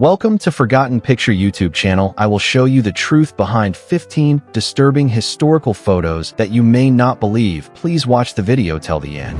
Welcome to Forgotten Picture YouTube channel. I will show you the truth behind 15 disturbing historical photos that you may not believe. Please watch the video till the end.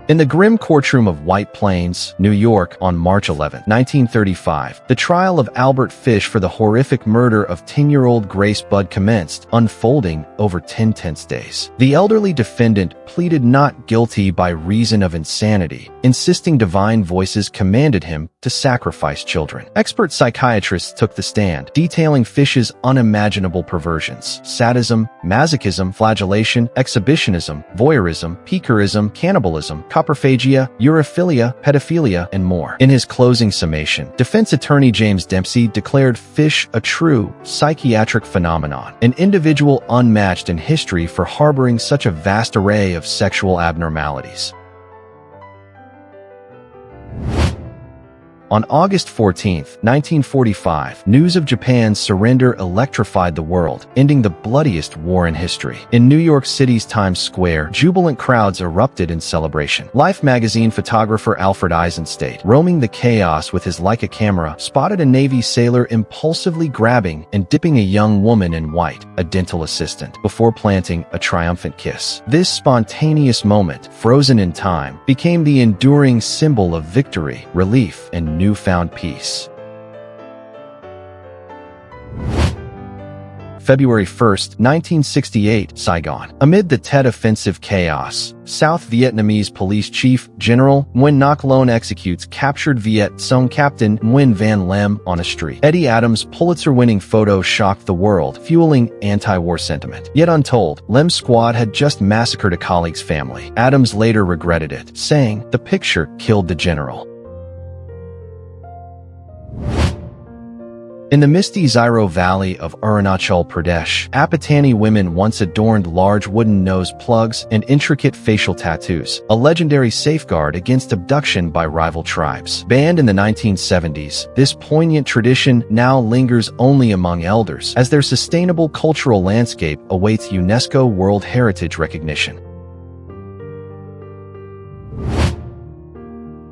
In the grim courtroom of White Plains, New York, on March 11, 1935, the trial of Albert Fish for the horrific murder of 10-year-old Grace Budd commenced, unfolding over 10 tense days. The elderly defendant pleaded not guilty by reason of insanity, insisting divine voices commanded him to sacrifice children. Expert psychiatrists took the stand, detailing Fish's unimaginable perversions: sadism, masochism, flagellation, exhibitionism, voyeurism, piquerism, cannibalism, coprophagia, urophilia, pedophilia, and more. In his closing summation, defense attorney James Dempsey declared Fish a true psychiatric phenomenon, an individual unmatched in history for harboring such a vast array of sexual abnormalities. On August 14, 1945, news of Japan's surrender electrified the world, ending the bloodiest war in history. In New York City's Times Square, jubilant crowds erupted in celebration. Life magazine photographer Alfred Eisenstadt, roaming the chaos with his Leica camera, spotted a Navy sailor impulsively grabbing and dipping a young woman in white, a dental assistant, before planting a triumphant kiss. This spontaneous moment, frozen in time, became the enduring symbol of victory, relief, and newfound peace. February 1, 1968, Saigon. Amid the Tet Offensive chaos, South Vietnamese Police Chief General Nguyen Ngoc Loan executes captured Viet Cong Captain Nguyen Van Lem on a street. Eddie Adams' Pulitzer-winning photo shocked the world, fueling anti-war sentiment. Yet untold, Lem's squad had just massacred a colleague's family. Adams later regretted it, saying, "The picture killed the general." In the misty Zairo Valley of Arunachal Pradesh, Apatani women once adorned large wooden nose plugs and intricate facial tattoos, a legendary safeguard against abduction by rival tribes. Banned in the 1970s, this poignant tradition now lingers only among elders, as their sustainable cultural landscape awaits UNESCO World Heritage recognition.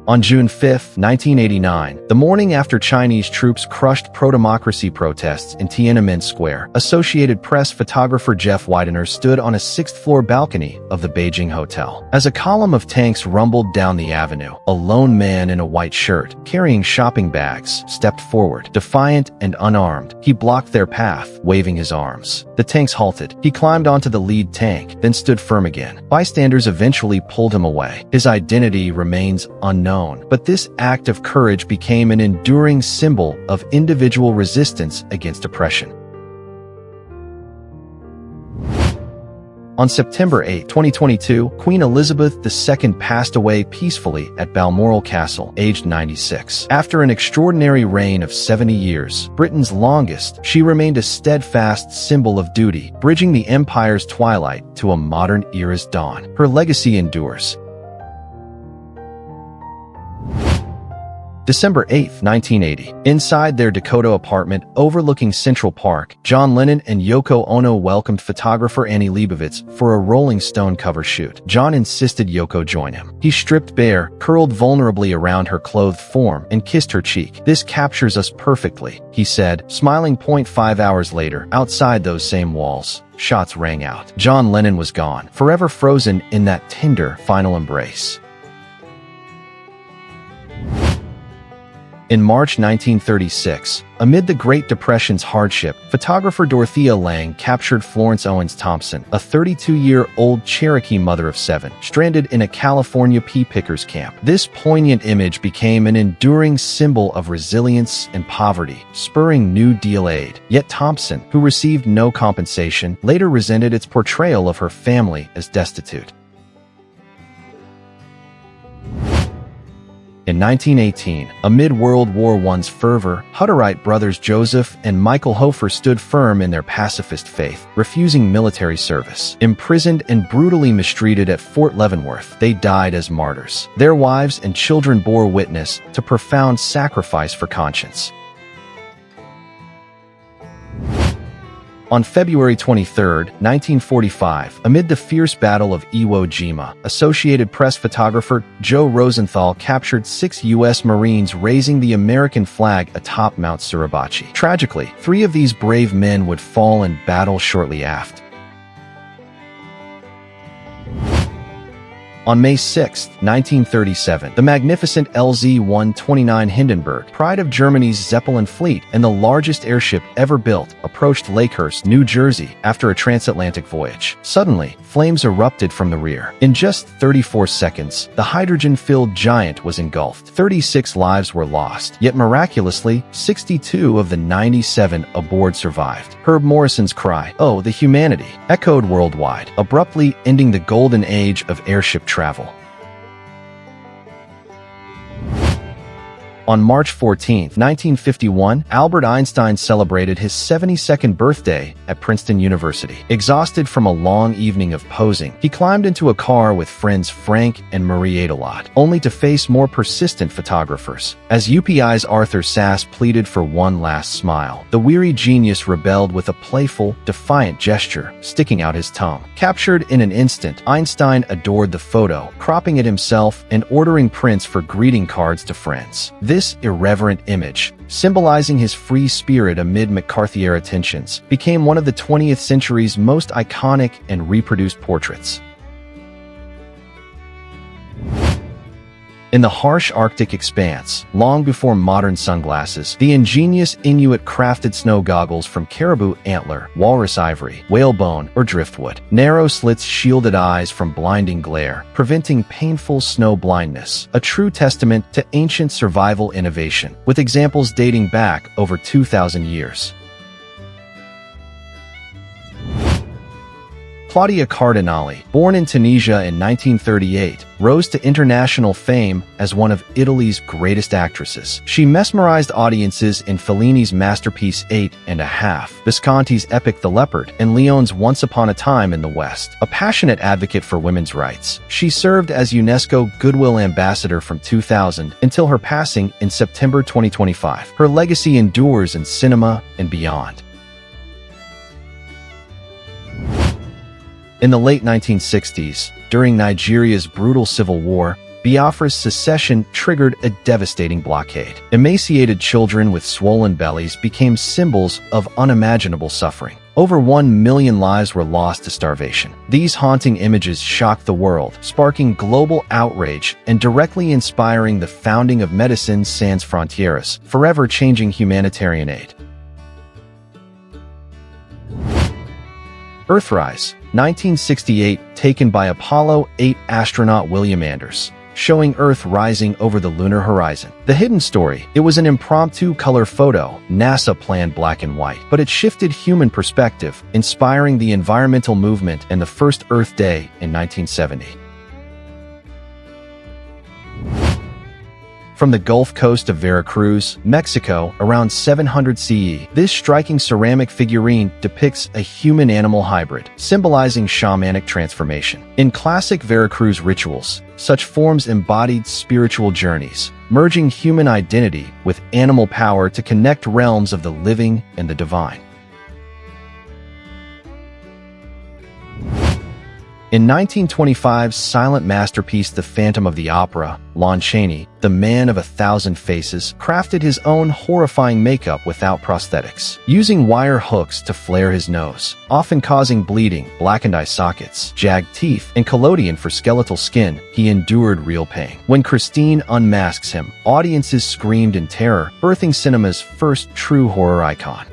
On June 5, 1989, the morning after Chinese troops crushed pro-democracy protests in Tiananmen Square, Associated Press photographer Jeff Widener stood on a sixth-floor balcony of the Beijing hotel. As a column of tanks rumbled down the avenue, a lone man in a white shirt, carrying shopping bags, stepped forward. Defiant and unarmed, he blocked their path, waving his arms. The tanks halted. He climbed onto the lead tank, then stood firm again. Bystanders eventually pulled him away. His identity remains unknown, but this act of courage became an enduring symbol of individual resistance against oppression. On September 8, 2022, Queen Elizabeth II passed away peacefully at Balmoral Castle, aged 96. After an extraordinary reign of 70 years, Britain's longest, she remained a steadfast symbol of duty, bridging the empire's twilight to a modern era's dawn. Her legacy endures. December 8, 1980. Inside their Dakota apartment overlooking Central Park, John Lennon and Yoko Ono welcomed photographer Annie Leibovitz for a Rolling Stone cover shoot. John insisted Yoko join him. He stripped bare, curled vulnerably around her clothed form, and kissed her cheek. "This captures us perfectly," he said, smiling. 0.5 hours later, outside those same walls, shots rang out. John Lennon was gone, forever frozen in that tender, final embrace. In March 1936, amid the Great Depression's hardship, photographer Dorothea Lange captured Florence Owens Thompson, a 32-year-old Cherokee mother of 7, stranded in a California pea pickers camp. This poignant image became an enduring symbol of resilience and poverty, spurring New Deal aid. Yet Thompson, who received no compensation, later resented its portrayal of her family as destitute. In 1918, amid World War I's fervor, Hutterite brothers Joseph and Michael Hofer stood firm in their pacifist faith, refusing military service. Imprisoned and brutally mistreated at Fort Leavenworth, they died as martyrs. Their wives and children bore witness to profound sacrifice for conscience. On February 23, 1945, amid the fierce Battle of Iwo Jima, Associated Press photographer Joe Rosenthal captured 6 U.S. Marines raising the American flag atop Mount Suribachi. Tragically, 3 of these brave men would fall in battle shortly after. On May 6, 1937, the magnificent LZ-129 Hindenburg, pride of Germany's Zeppelin fleet and the largest airship ever built, approached Lakehurst, New Jersey, after a transatlantic voyage. Suddenly, flames erupted from the rear. In just 34 seconds, the hydrogen-filled giant was engulfed. 36 lives were lost, yet miraculously, 62 of the 97 aboard survived. Herb Morrison's cry, "Oh, the humanity," echoed worldwide, abruptly ending the golden age of airship travel. On March 14, 1951, Albert Einstein celebrated his 72nd birthday at Princeton University. Exhausted from a long evening of posing, he climbed into a car with friends Frank and Marie Adelot, only to face more persistent photographers. As UPI's Arthur Sass pleaded for one last smile, the weary genius rebelled with a playful, defiant gesture, sticking out his tongue. Captured in an instant, Einstein adored the photo, cropping it himself and ordering prints for greeting cards to friends. This irreverent image, symbolizing his free spirit amid McCarthy-era tensions, became one of the 20th century's most iconic and reproduced portraits. In the harsh Arctic expanse, long before modern sunglasses, the ingenious Inuit crafted snow goggles from caribou antler, walrus ivory, whalebone, or driftwood. Narrow slits shielded eyes from blinding glare, preventing painful snow blindness, a true testament to ancient survival innovation, with examples dating back over 2,000 years. Claudia Cardinale, born in Tunisia in 1938, rose to international fame as one of Italy's greatest actresses. She mesmerized audiences in Fellini's masterpiece 8½, Visconti's epic The Leopard, and Leone's Once Upon a Time in the West. A passionate advocate for women's rights, she served as UNESCO Goodwill Ambassador from 2000 until her passing in September 2025. Her legacy endures in cinema and beyond. In the late 1960s, during Nigeria's brutal civil war, Biafra's secession triggered a devastating blockade. Emaciated children with swollen bellies became symbols of unimaginable suffering. Over 1 million lives were lost to starvation. These haunting images shocked the world, sparking global outrage and directly inspiring the founding of Médecins Sans Frontières, forever changing humanitarian aid. Earthrise, 1968, taken by Apollo 8 astronaut William Anders, showing Earth rising over the lunar horizon. The hidden story: it was an impromptu color photo, NASA planned black and white, but it shifted human perspective, inspiring the environmental movement and the first Earth Day in 1970. From the Gulf Coast of Veracruz, Mexico, around 700 CE, this striking ceramic figurine depicts a human-animal hybrid, symbolizing shamanic transformation. In classic Veracruz rituals, such forms embodied spiritual journeys, merging human identity with animal power to connect realms of the living and the divine. In 1925's silent masterpiece The Phantom of the Opera, Lon Chaney, the man of 1,000 faces, crafted his own horrifying makeup without prosthetics. Using wire hooks to flare his nose, often causing bleeding, blackened eye sockets, jagged teeth, and collodion for skeletal skin, he endured real pain. When Christine unmasks him, audiences screamed in terror, birthing cinema's first true horror icon.